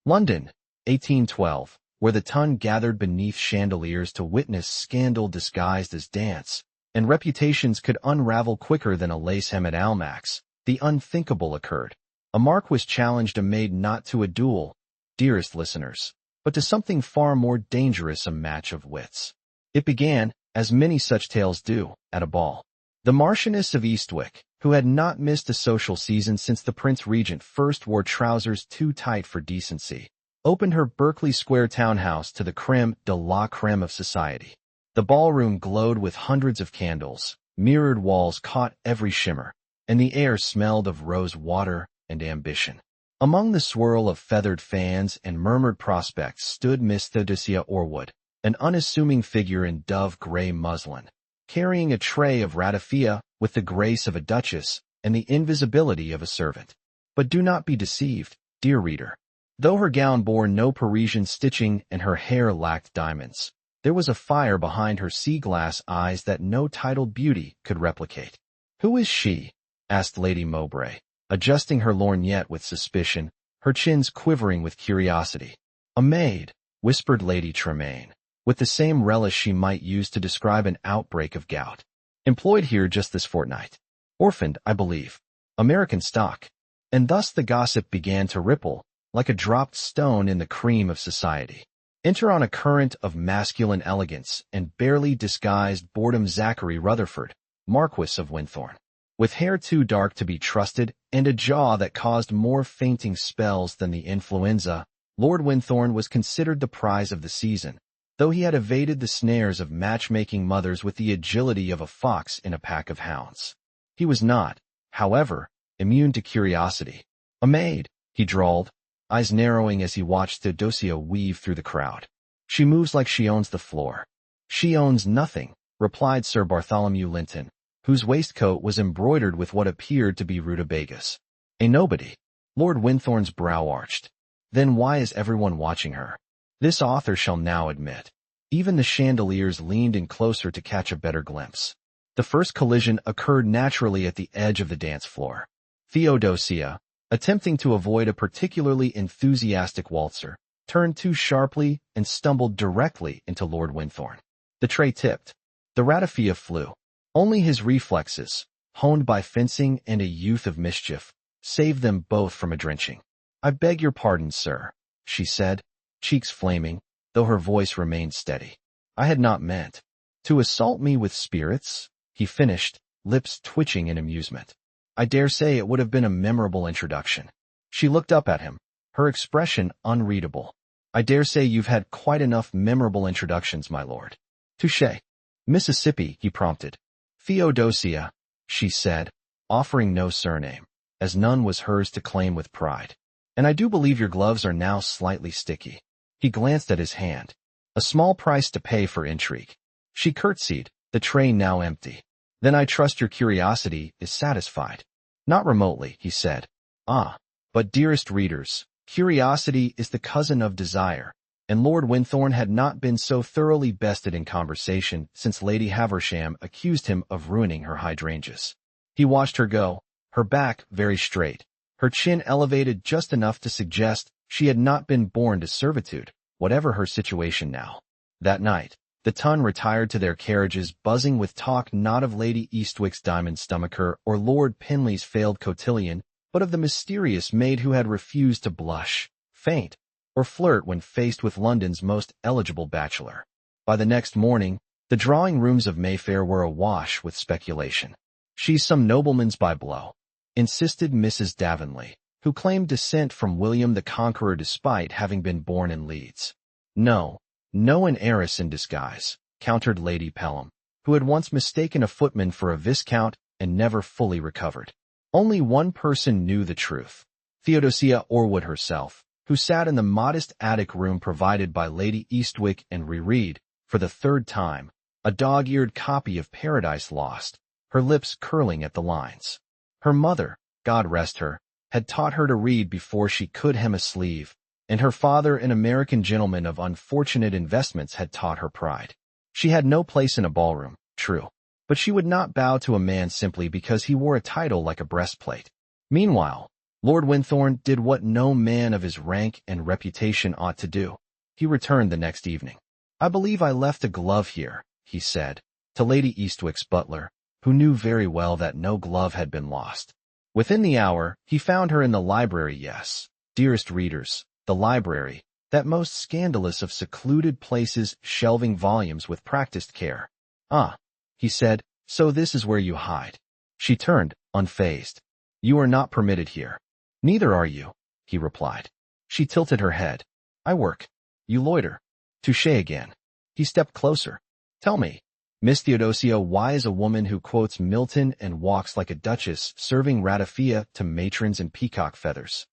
London, 1812, where the ton gathered beneath chandeliers to witness scandal disguised as dance, and reputations could unravel quicker than a lace hem at Almack's. The unthinkable occurred. A marquis challenged a maid not to a duel, dearest listeners, but to something far more dangerous, a match of wits. It began, as many such tales do, at a ball. The Marchioness of Eastwick, who had not missed a social season since the Prince Regent first wore trousers too tight for decency, opened her Berkeley Square townhouse to the creme de la creme of society. The ballroom glowed with hundreds of candles, mirrored walls caught every shimmer, and the air smelled of rose water and ambition. Among the swirl of feathered fans and murmured prospects stood Miss Theodosia Orwood, an unassuming figure in dove-gray muslin, carrying a tray of ratafia with the grace of a duchess and the invisibility of a servant. But do not be deceived, dear reader. Though her gown bore no Parisian stitching and her hair lacked diamonds, there was a fire behind her sea-glass eyes that no titled beauty could replicate. "Who is she?" asked Lady Mowbray, adjusting her lorgnette with suspicion, her chins quivering with curiosity. "A maid," whispered Lady Tremaine, with the same relish she might use to describe an outbreak of gout. "Employed here just this fortnight. Orphaned, I believe. American stock." And thus the gossip began to ripple, like a dropped stone in the cream of society. Enter on a current of masculine elegance and barely disguised boredom Zachary Rutherford, Marquess of Wynthorne. With hair too dark to be trusted and a jaw that caused more fainting spells than the influenza, Lord Wynthorne was considered the prize of the season, though he had evaded the snares of matchmaking mothers with the agility of a fox in a pack of hounds. He was not, however, immune to curiosity. "A maid," he drawled, eyes narrowing as he watched Theodosia weave through the crowd. "She moves like she owns the floor." "She owns nothing," replied Sir Bartholomew Linton, whose waistcoat was embroidered with what appeared to be rutabagas. "A nobody." Lord Wynthorne's brow arched. "Then why is everyone watching her?" This author shall now admit. Even the chandeliers leaned in closer to catch a better glimpse. The first collision occurred naturally at the edge of the dance floor. Theodosia, attempting to avoid a particularly enthusiastic waltzer, turned too sharply and stumbled directly into Lord Wynthorne. The tray tipped. The ratafia flew. Only his reflexes, honed by fencing and a youth of mischief, saved them both from a drenching. "I beg your pardon, sir," she said, cheeks flaming, though her voice remained steady. "I had not meant to assault me with spirits," he finished, lips twitching in amusement. "I dare say it would have been a memorable introduction." She looked up at him, her expression unreadable. "I dare say you've had quite enough memorable introductions, my lord." "Touché." "Mississippi," he prompted. "Theodosia," she said, offering no surname, as none was hers to claim with pride. "And I do believe your gloves are now slightly sticky." He glanced at his hand. A small price to pay for intrigue. She curtsied, the tray now empty. "Then I trust your curiosity is satisfied." "Not remotely," he said. "Ah, but dearest readers, curiosity is the cousin of desire, and Lord Wynthorne had not been so thoroughly bested in conversation since Lady Haversham accused him of ruining her hydrangeas. He watched her go, her back very straight, her chin elevated just enough to suggest she had not been born to servitude, whatever her situation now. That night, the ton retired to their carriages buzzing with talk not of Lady Eastwick's diamond stomacher or Lord Pinley's failed cotillion, but of the mysterious maid who had refused to blush, faint, or flirt when faced with London's most eligible bachelor. By the next morning, the drawing-rooms of Mayfair were awash with speculation. "She's some nobleman's by-blow," insisted Mrs. Davenley, who claimed descent from William the Conqueror despite having been born in Leeds. No, an heiress in disguise," countered Lady Pelham, who had once mistaken a footman for a viscount and never fully recovered. Only one person knew the truth, Theodosia Orwood herself, who sat in the modest attic room provided by Lady Eastwick and reread, for the third time, a dog-eared copy of Paradise Lost, her lips curling at the lines. Her mother, God rest her, had taught her to read before she could hem a sleeve, and her father, an American gentleman of unfortunate investments, had taught her pride. She had no place in a ballroom, true, but she would not bow to a man simply because he wore a title like a breastplate. Meanwhile, Lord Wynthorne did what no man of his rank and reputation ought to do. He returned the next evening. "I believe I left a glove here," he said, to Lady Eastwick's butler, who knew very well that no glove had been lost. Within the hour, he found her in the library. Yes, dearest readers, the library, that most scandalous of secluded places, shelving volumes with practiced care. "Ah," he said, "so this is where you hide." She turned, unfazed. "You are not permitted here." "Neither are you," he replied. She tilted her head. "I work. You loiter." "Touché again." He stepped closer. "Tell me, Miss Theodosia, why is a woman who quotes Milton and walks like a duchess serving ratafia to matrons in peacock feathers?"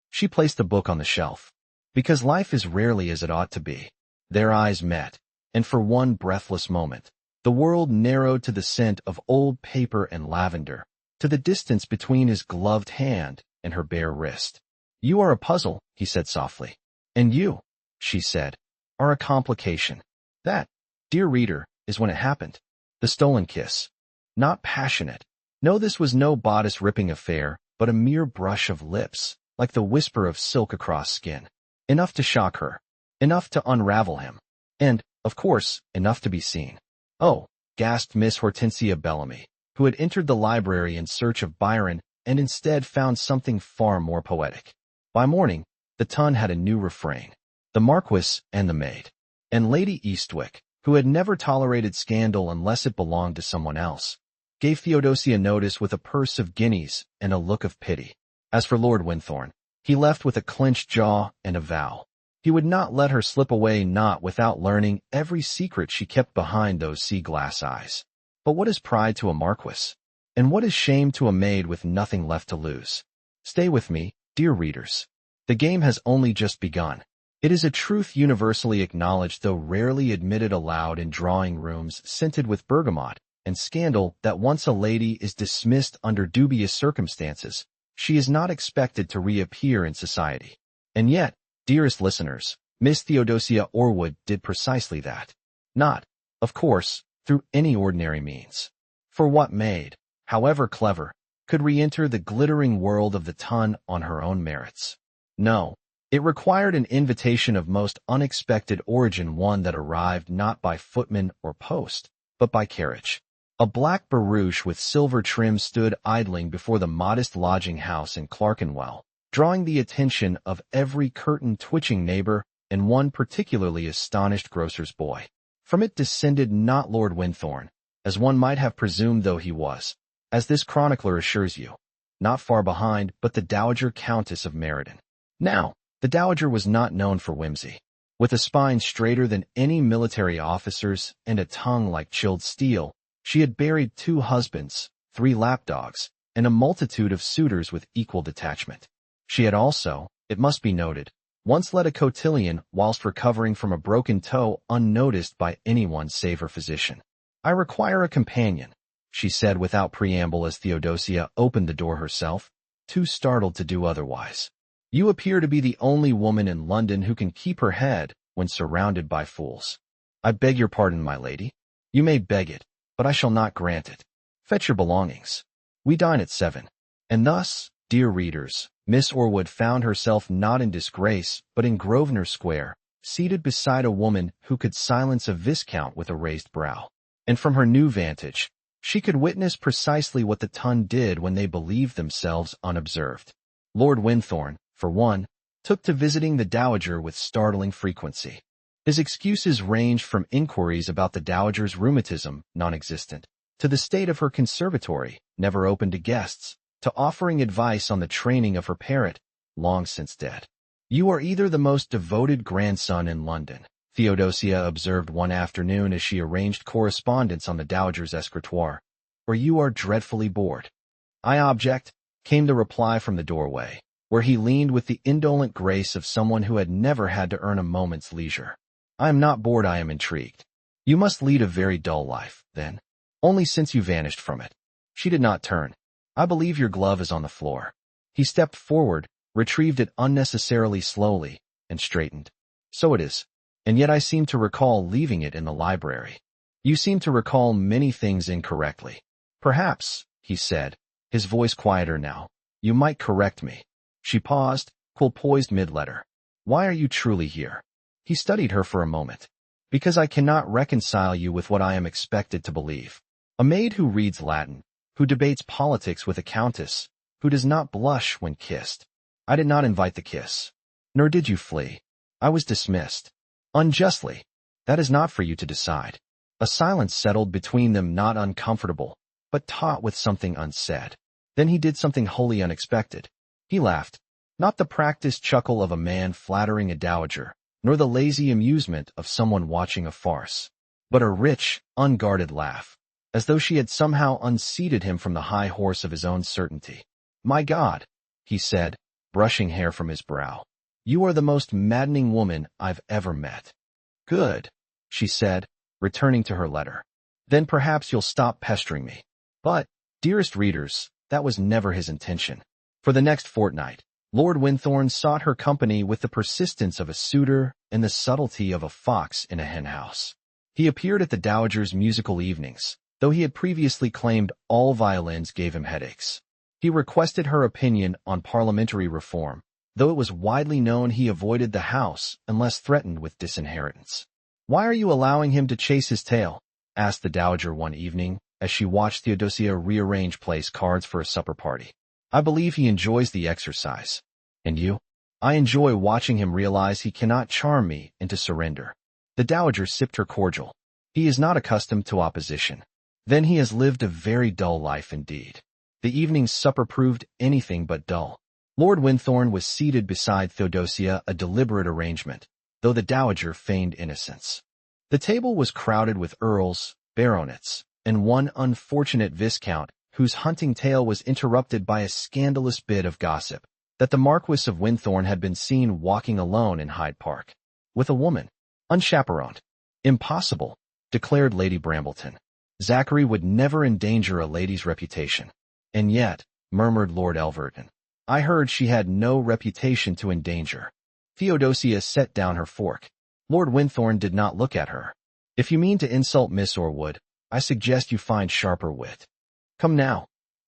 She placed the book on the shelf. "Because life is rarely as it ought to be." Their eyes met, and for one breathless moment, the world narrowed to the scent of old paper and lavender, to the distance between his gloved hand and her bare wrist. "You are a puzzle," he said softly. "And you," she said, "are a complication." That, dear reader, is when it happened. The stolen kiss. Not passionate. No, this was no bodice-ripping affair, but a mere brush of lips, like the whisper of silk across skin. Enough to shock her. Enough to unravel him. And, of course, enough to be seen. "Oh," gasped Miss Hortensia Bellamy, who had entered the library in search of Byron and instead found something far more poetic. By morning, the Ton had a new refrain. The Marquess and the Maid. And Lady Eastwick, who had never tolerated scandal unless it belonged to someone else, gave Theodosia notice with a purse of guineas and a look of pity. As for Lord Wynthorne, he left with a clenched jaw and a vow. He would not let her slip away, not without learning every secret she kept behind those sea-glass eyes. But what is pride to a marquis? And what is shame to a maid with nothing left to lose? Stay with me, dear readers. The game has only just begun. It is a truth universally acknowledged, though rarely admitted aloud, in drawing rooms scented with bergamot and scandal, that once a lady is dismissed under dubious circumstances, she is not expected to reappear in society. And yet, dearest listeners, Miss Theodosia Orwood did precisely that. Not, of course, through any ordinary means. For what maid, however clever, could re-enter the glittering world of the Ton on her own merits? No. It required an invitation of most unexpected origin, one that arrived not by footman or post, but by carriage. A black barouche with silver trim stood idling before the modest lodging-house in Clerkenwell, drawing the attention of every curtain-twitching neighbor and one particularly astonished grocer's boy. From it descended not Lord Wynthorne, as one might have presumed, though he was, as this chronicler assures you, not far behind, but the Dowager Countess of Meriden. Now, the Dowager was not known for whimsy. With a spine straighter than any military officer's and a tongue like chilled steel, she had buried 2 husbands, 3 lapdogs, and a multitude of suitors with equal detachment. She had also, it must be noted, once led a cotillion whilst recovering from a broken toe unnoticed by anyone save her physician. "I require a companion," she said without preamble as Theodosia opened the door herself, too startled to do otherwise. "You appear to be the only woman in London who can keep her head when surrounded by fools." "I beg your pardon, my lady." "You may beg it, but I shall not grant it. Fetch your belongings. We dine at 7. And thus, dear readers, Miss Orwood found herself not in disgrace, but in Grosvenor Square, seated beside a woman who could silence a viscount with a raised brow. And from her new vantage, she could witness precisely what the Ton did when they believed themselves unobserved. Lord Wynthorne, for one, took to visiting the Dowager with startling frequency. His excuses ranged from inquiries about the Dowager's rheumatism, non-existent, to the state of her conservatory, never open to guests, to offering advice on the training of her parrot, long since dead. "You are either the most devoted grandson in London," Theodosia observed one afternoon as she arranged correspondence on the Dowager's escritoire, "or you are dreadfully bored." "I object," came the reply from the doorway, where he leaned with the indolent grace of someone who had never had to earn a moment's leisure. "I am not bored, I am intrigued." "You must lead a very dull life, then. Only since you vanished from it." She did not turn. "I believe your glove is on the floor." He stepped forward, retrieved it unnecessarily slowly, and straightened. "So it is. And yet I seem to recall leaving it in the library." "You seem to recall many things incorrectly. Perhaps," he said, his voice quieter now, "you might correct me." She paused, quill poised mid-letter. Why are you truly here? He studied her for a moment. Because I cannot reconcile you with what I am expected to believe. A maid who reads Latin, who debates politics with a countess, who does not blush when kissed. I did not invite the kiss. Nor did you flee. I was dismissed. Unjustly. That is not for you to decide. A silence settled between them, not uncomfortable, but taut with something unsaid. Then he did something wholly unexpected. He laughed. Not the practiced chuckle of a man flattering a dowager, nor the lazy amusement of someone watching a farce, but a rich, unguarded laugh, as though she had somehow unseated him from the high horse of his own certainty. My God, he said, brushing hair from his brow. You are the most maddening woman I've ever met. Good, she said, returning to her letter. Then perhaps you'll stop pestering me. But, dearest readers, that was never his intention. For the next fortnight, Lord Wynthorne sought her company with the persistence of a suitor and the subtlety of a fox in a henhouse. He appeared at the dowager's musical evenings, though he had previously claimed all violins gave him headaches. He requested her opinion on parliamentary reform, though it was widely known he avoided the house unless threatened with disinheritance. Why are you allowing him to chase his tail? Asked the dowager one evening, as she watched Theodosia rearrange place cards for a supper party. I believe he enjoys the exercise. And you? I enjoy watching him realize he cannot charm me into surrender. The dowager sipped her cordial. He is not accustomed to opposition. Then he has lived a very dull life indeed. The evening's supper proved anything but dull. Lord Wynthorne was seated beside Theodosia, a deliberate arrangement, though the dowager feigned innocence. The table was crowded with earls, baronets, and one unfortunate viscount whose hunting tale was interrupted by a scandalous bit of gossip, that the Marquess of Wynthorne had been seen walking alone in Hyde Park. With a woman. Unchaperoned. Impossible, declared Lady Brambleton. Zachary would never endanger a lady's reputation. And yet, murmured Lord Elverton, I heard she had no reputation to endanger. Theodosia set down her fork. Lord Wynthorne did not look at her. If you mean to insult Miss Orwood, I suggest you find sharper wit. Come now,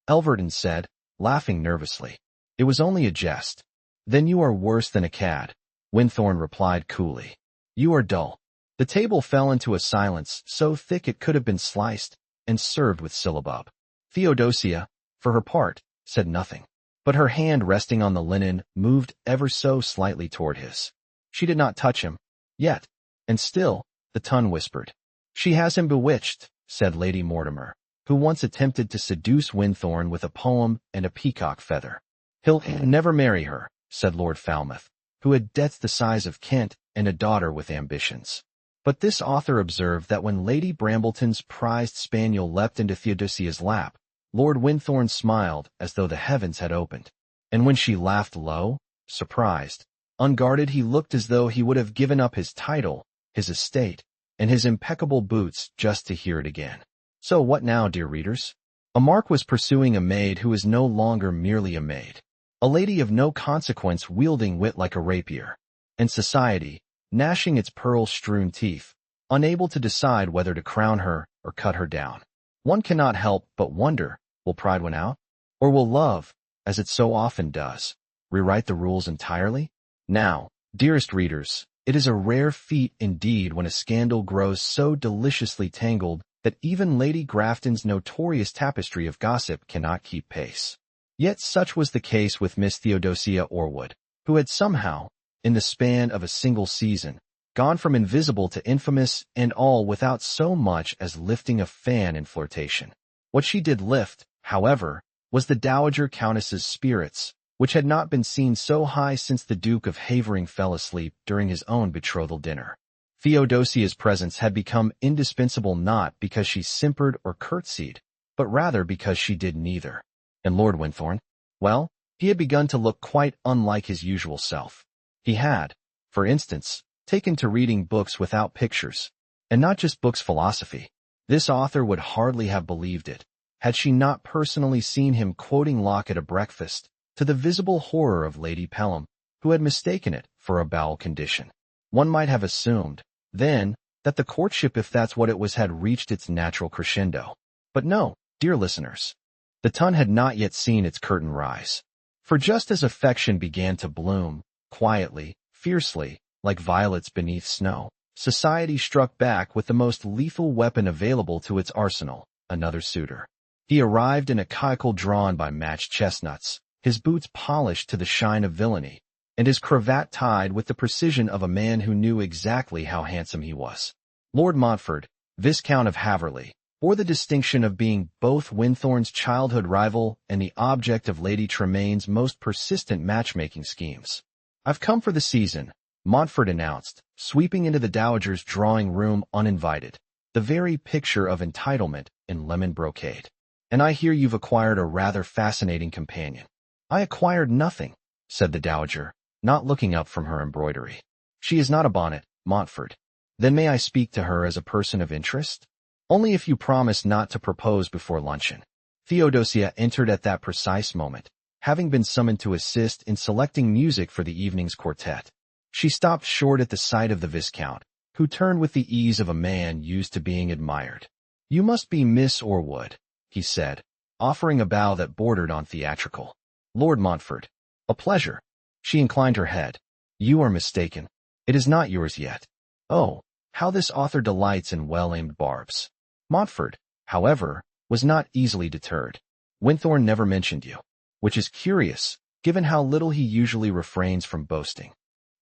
Elverton said, laughing nervously. It was only a jest. Then you are worse than a cad, Wynthorne replied coolly. You are dull. The table fell into a silence so thick it could have been sliced and served with syllabub. Theodosia, for her part, said nothing, but her hand resting on the linen moved ever so slightly toward his. She did not touch him, yet, and still, the tongue whispered. She has him bewitched, said Lady Mortimer, who once attempted to seduce Wynthorne with a poem and a peacock feather. He'll never marry her, said Lord Falmouth, who had debts the size of Kent and a daughter with ambitions. But this author observed that when Lady Brambleton's prized spaniel leapt into Theodosia's lap, Lord Wynthorne smiled as though the heavens had opened. And when she laughed low, surprised, unguarded, he looked as though he would have given up his title, his estate, and his impeccable boots just to hear it again. So what now, dear readers? A mark was pursuing a maid who is no longer merely a maid. A lady of no consequence wielding wit like a rapier. And society, gnashing its pearl-strewn teeth, unable to decide whether to crown her or cut her down. One cannot help but wonder, will pride win out? Or will love, as it so often does, rewrite the rules entirely? Now, dearest readers, it is a rare feat indeed when a scandal grows so deliciously tangled that even Lady Grafton's notorious tapestry of gossip cannot keep pace. Yet such was the case with Miss Theodosia Orwood, who had somehow, in the span of a single season, gone from invisible to infamous, and all without so much as lifting a fan in flirtation. What she did lift, however, was the Dowager Countess's spirits, which had not been seen so high since the Duke of Havering fell asleep during his own betrothal dinner. Theodosia's presence had become indispensable not because she simpered or curtsied, but rather because she did neither. And Lord Wynthorne? Well, he had begun to look quite unlike his usual self. He had, for instance, taken to reading books without pictures, and not just books philosophy. This author would hardly have believed it, had she not personally seen him quoting Locke at a breakfast, to the visible horror of Lady Pelham, who had mistaken it for a bowel condition. One might have assumed, then, that the courtship, if that's what it was, had reached its natural crescendo. But no, dear listeners. The Tun had not yet seen its curtain rise. For just as affection began to bloom, quietly, fiercely, like violets beneath snow, society struck back with the most lethal weapon available to its arsenal, another suitor. He arrived in a cowl drawn by matched chestnuts, his boots polished to the shine of villainy, and his cravat tied with the precision of a man who knew exactly how handsome he was. Lord Montfort, Viscount of Haverley, bore the distinction of being both Wynthorne's childhood rival and the object of Lady Tremain's most persistent matchmaking schemes. "I've come for the season," Montfort announced, sweeping into the dowager's drawing-room uninvited, the very picture of entitlement in lemon brocade. "And I hear you've acquired a rather fascinating companion." "I acquired nothing," said the dowager, not looking up from her embroidery. "She is not a bonnet, Montfort." "Then may I speak to her as a person of interest?" "Only if you promise not to propose before luncheon." Theodosia entered at that precise moment, having been summoned to assist in selecting music for the evening's quartet. She stopped short at the sight of the Viscount, who turned with the ease of a man used to being admired. "You must be Miss Orwood," he said, offering a bow that bordered on theatrical. "Lord Montfort." "A pleasure." She inclined her head. "You are mistaken. It is not yours yet." "Oh, how this author delights in well-aimed barbs." Montfort, however, was not easily deterred. "Wynthorne never mentioned you, which is curious, given how little he usually refrains from boasting.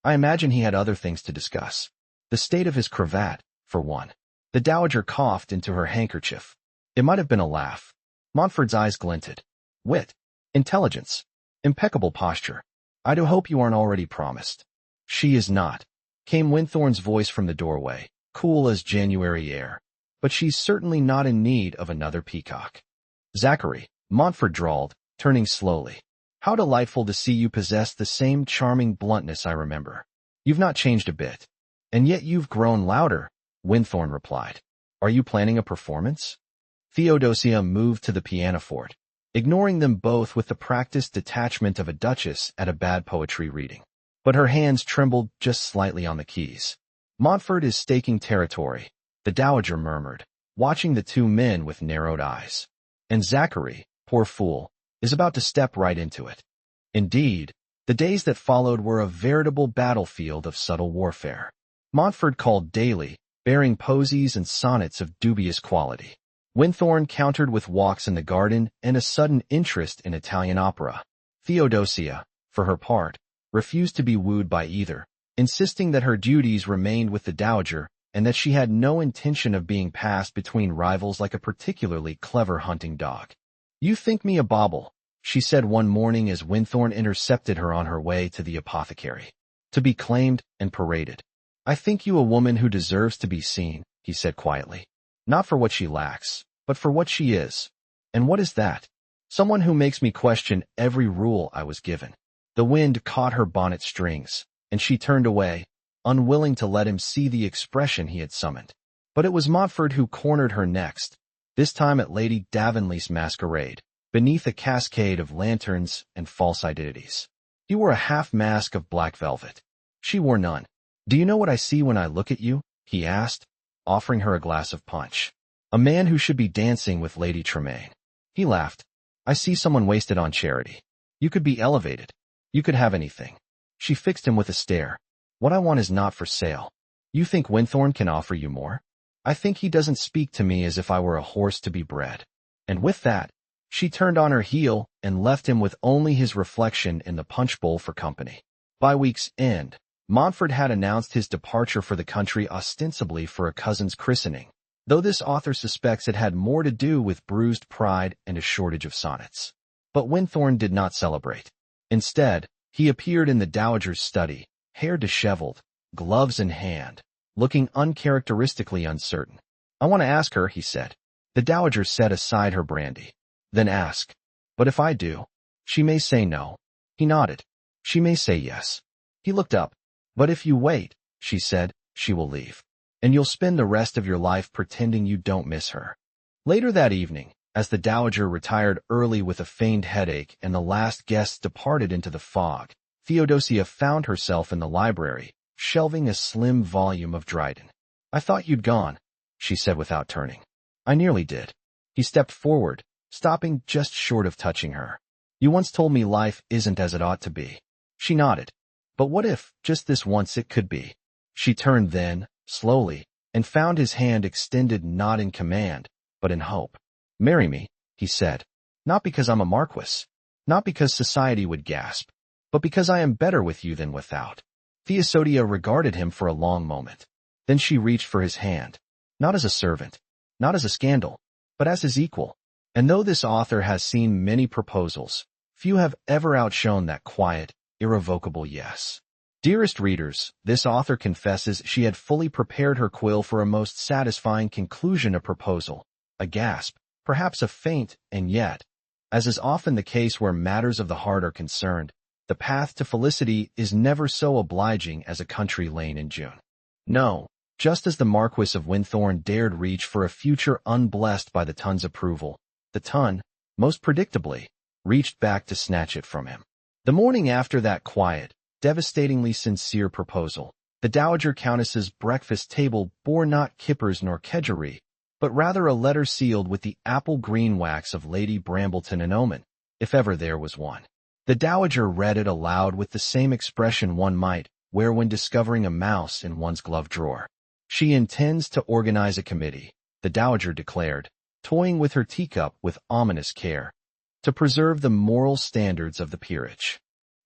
I imagine he had other things to discuss. The state of his cravat, for one." The dowager coughed into her handkerchief. It might have been a laugh. Montfort's eyes glinted. "Wit, intelligence, impeccable posture. I do hope you aren't already promised." "She is not," came Wynthorne's voice from the doorway, cool as January air. "But she's certainly not in need of another peacock." "Zachary," Montfort drawled, turning slowly. "How delightful to see you possess the same charming bluntness I remember. You've not changed a bit. And yet you've grown louder," Wynthorne replied. "Are you planning a performance?" Theodosia moved to the pianoforte, ignoring them both with the practiced detachment of a duchess at a bad poetry reading. But her hands trembled just slightly on the keys. "Montfort is staking territory," the dowager murmured, watching the two men with narrowed eyes. "And Zachary, poor fool, is about to step right into it." Indeed, the days that followed were a veritable battlefield of subtle warfare. Montfort called daily, bearing posies and sonnets of dubious quality. Wynthorne countered with walks in the garden and a sudden interest in Italian opera. Theodosia, for her part, refused to be wooed by either, insisting that her duties remained with the dowager and that she had no intention of being passed between rivals like a particularly clever hunting dog. "You think me a bauble," she said one morning as Wynthorne intercepted her on her way to the apothecary. "To be claimed and paraded." "I think you a woman who deserves to be seen," he said quietly. "Not for what she lacks, but for what she is." "And what is that?" "Someone who makes me question every rule I was given." The wind caught her bonnet strings, and she turned away, unwilling to let him see the expression he had summoned. But it was Montfort who cornered her next, this time at Lady Davonley's masquerade, beneath a cascade of lanterns and false identities. He wore a half-mask of black velvet. She wore none. "Do you know what I see when I look at you?" he asked, offering her a glass of punch. "A man who should be dancing with Lady Tremain." He laughed. "I see someone wasted on charity. You could be elevated. You could have anything." She fixed him with a stare. "What I want is not for sale." "You think Wynthorne can offer you more?" "I think he doesn't speak to me as if I were a horse to be bred." And with that, she turned on her heel and left him with only his reflection in the punch bowl for company. By week's end, Montfort had announced his departure for the country ostensibly for a cousin's christening, though this author suspects it had more to do with bruised pride and a shortage of sonnets. But Wynthorne did not celebrate. Instead, he appeared in the dowager's study, hair disheveled, gloves in hand, looking uncharacteristically uncertain. "I want to ask her," he said. The dowager set aside her brandy. "Then ask." "But if I do?" "She may say no." He nodded. "She may say yes." He looked up. "But if you wait," she said, "she will leave. And you'll spend the rest of your life pretending you don't miss her." Later that evening, as the dowager retired early with a feigned headache and the last guests departed into the fog, Theodosia found herself in the library, shelving a slim volume of Dryden. "I thought you'd gone," she said without turning. "I nearly did." He stepped forward, stopping just short of touching her. You once told me life isn't as it ought to be. She nodded. But what if, just this once, it could be? She turned then, slowly, and found his hand extended not in command, but in hope. Marry me, he said. Not because I'm a marquis. Not because society would gasp. But because I am better with you than without. Theodosia regarded him for a long moment. Then she reached for his hand. Not as a servant. Not as a scandal. But as his equal. And though this author has seen many proposals, few have ever outshone that quiet, irrevocable yes. Dearest readers, this author confesses she had fully prepared her quill for a most satisfying conclusion, a proposal, a gasp, perhaps a faint, and yet, as is often the case where matters of the heart are concerned, the path to felicity is never so obliging as a country lane in June. No, just as the Marquess of Wynthorne dared reach for a future unblessed by the Tun's approval, the Tun, most predictably, reached back to snatch it from him. The morning after that quiet, devastatingly sincere proposal, the Dowager Countess's breakfast table bore not kippers nor kedgeree, but rather a letter sealed with the apple-green wax of Lady Brambleton and Omen, if ever there was one. The Dowager read it aloud with the same expression one might wear when discovering a mouse in one's glove drawer. She intends to organize a committee, the Dowager declared, toying with her teacup with ominous care, to preserve the moral standards of the peerage.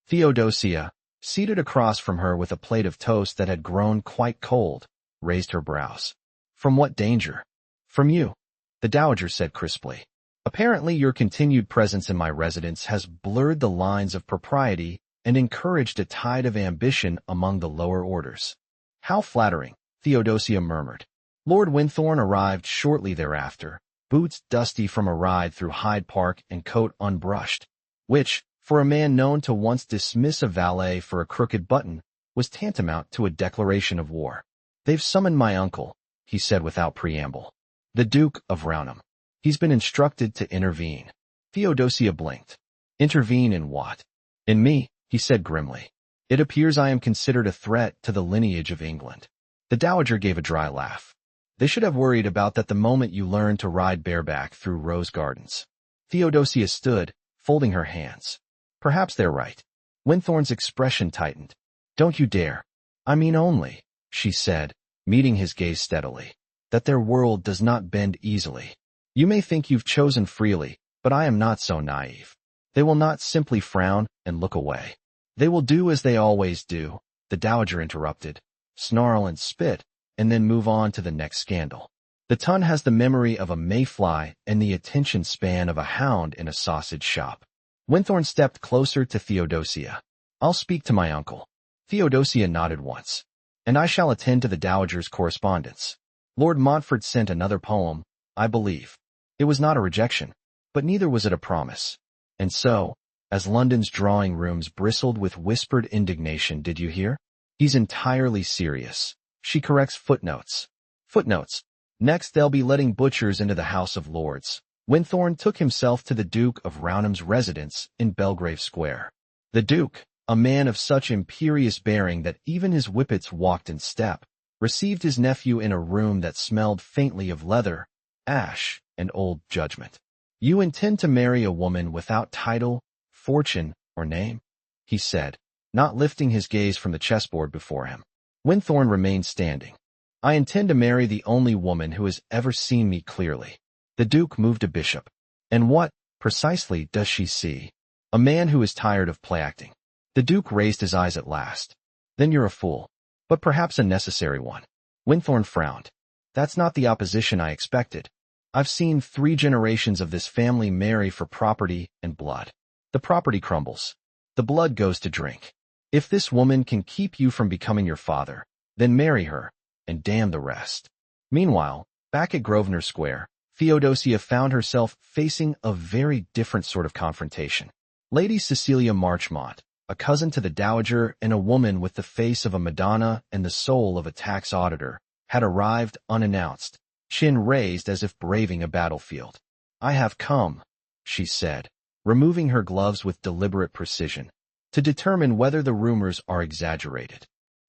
Theodosia, seated across from her with a plate of toast that had grown quite cold, raised her brows. From what danger? From you, the Dowager said crisply. Apparently your continued presence in my residence has blurred the lines of propriety and encouraged a tide of ambition among the lower orders. How flattering, Theodosia murmured. Lord Wynthorne arrived shortly thereafter, boots dusty from a ride through Hyde Park and coat unbrushed, which, for a man known to once dismiss a valet for a crooked button, was tantamount to a declaration of war. They've summoned my uncle, he said without preamble. The Duke of Rounham. He's been instructed to intervene. Theodosia blinked. Intervene in what? In me, he said grimly. It appears I am considered a threat to the lineage of England. The Dowager gave a dry laugh. They should have worried about that the moment you learned to ride bareback through rose gardens. Theodosia stood, folding her hands. Perhaps they're right. Wynthorne's expression tightened. Don't you dare. I mean only, she said, meeting his gaze steadily, that their world does not bend easily. You may think you've chosen freely, but I am not so naive. They will not simply frown and look away. They will do as they always do, the Dowager interrupted, snarl and spit, and then move on to the next scandal. The Tun has the memory of a mayfly and the attention span of a hound in a sausage shop. Wynthorne stepped closer to Theodosia. I'll speak to my uncle. Theodosia nodded once. And I shall attend to the Dowager's correspondence. Lord Montfort sent another poem, I believe. It was not a rejection, but neither was it a promise. And so, as London's drawing rooms bristled with whispered indignation, did you hear? He's entirely serious. She corrects footnotes. Footnotes. Next they'll be letting butchers into the House of Lords. Wynthorne took himself to the Duke of Rounham's residence in Belgrave Square. The Duke, a man of such imperious bearing that even his whippets walked in step, received his nephew in a room that smelled faintly of leather, ash, and old judgment. You intend to marry a woman without title, fortune, or name? He said, not lifting his gaze from the chessboard before him. Wynthorne remained standing. I intend to marry the only woman who has ever seen me clearly. The Duke moved a bishop. And what, precisely, does she see? A man who is tired of play-acting. The Duke raised his eyes at last. Then you're a fool. But perhaps a necessary one. Wynthorne frowned. That's not the opposition I expected. I've seen 3 generations of this family marry for property and blood. The property crumbles. The blood goes to drink. If this woman can keep you from becoming your father, then marry her, and damn the rest. Meanwhile, back at Grosvenor Square, Theodosia found herself facing a very different sort of confrontation. Lady Cecilia Marchmont, a cousin to the Dowager and a woman with the face of a Madonna and the soul of a tax auditor, had arrived unannounced, chin raised as if braving a battlefield. I have come, she said, removing her gloves with deliberate precision, to determine whether the rumors are exaggerated.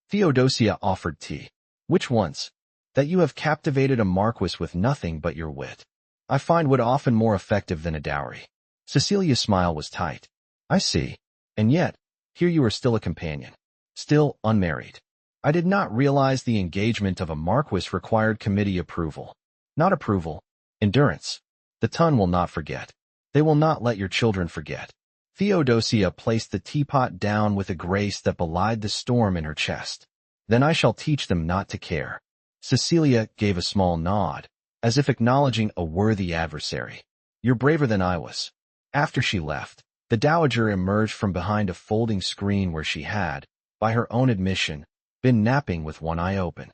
Theodosia offered tea. Which ones? That you have captivated a marquis with nothing but your wit. I find wit often more effective than a dowry. Cecilia's smile was tight. I see. And yet, here you are still a companion. Still unmarried. I did not realize the engagement of a marquis required committee approval. Not approval. Endurance. The ton will not forget. They will not let your children forget. Theodosia placed the teapot down with a grace that belied the storm in her chest. Then I shall teach them not to care. Cecilia gave a small nod, as if acknowledging a worthy adversary. You're braver than I was. After she left, the dowager emerged from behind a folding screen where she had, by her own admission, been napping with one eye open.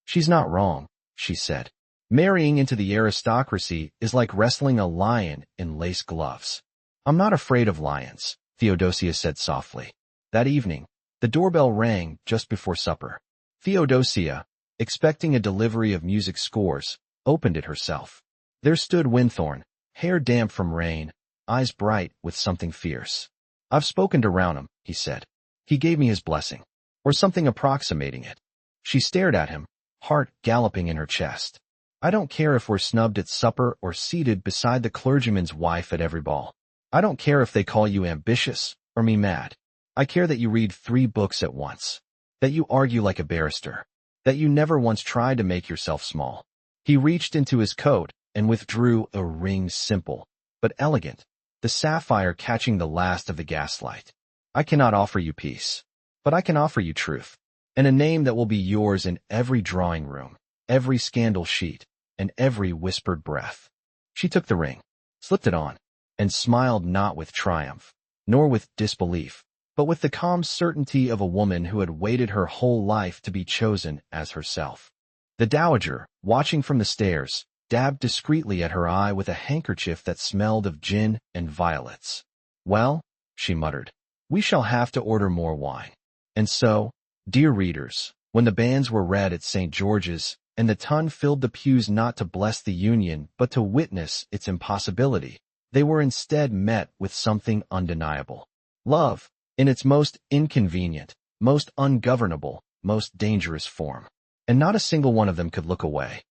She's not wrong, she said. Marrying into the aristocracy is like wrestling a lion in lace gloves. I'm not afraid of lions, Theodosia said softly. That evening, the doorbell rang just before supper. Theodosia, expecting a delivery of music scores, opened it herself. There stood Wynthorne, hair damp from rain, eyes bright with something fierce. I've spoken to Rownham, he said. He gave me his blessing. Or something approximating it. She stared at him, heart galloping in her chest. I don't care if we're snubbed at supper or seated beside the clergyman's wife at every ball. I don't care if they call you ambitious or me mad. I care that you read 3 books at once. That you argue like a barrister. That you never once tried to make yourself small. He reached into his coat and withdrew a ring simple, but elegant, the sapphire catching the last of the gaslight. I cannot offer you peace, but I can offer you truth, and a name that will be yours in every drawing room, every scandal sheet, and every whispered breath. She took the ring, slipped it on, and smiled not with triumph, nor with disbelief, but with the calm certainty of a woman who had waited her whole life to be chosen as herself. The dowager, watching from the stairs, dabbed discreetly at her eye with a handkerchief that smelled of gin and violets. Well, she muttered, we shall have to order more wine. And so, dear readers, when the banns were read at St. George's, and the ton filled the pews not to bless the union but to witness its impossibility, they were instead met with something undeniable. Love, in its most inconvenient, most ungovernable, most dangerous form. And not a single one of them could look away.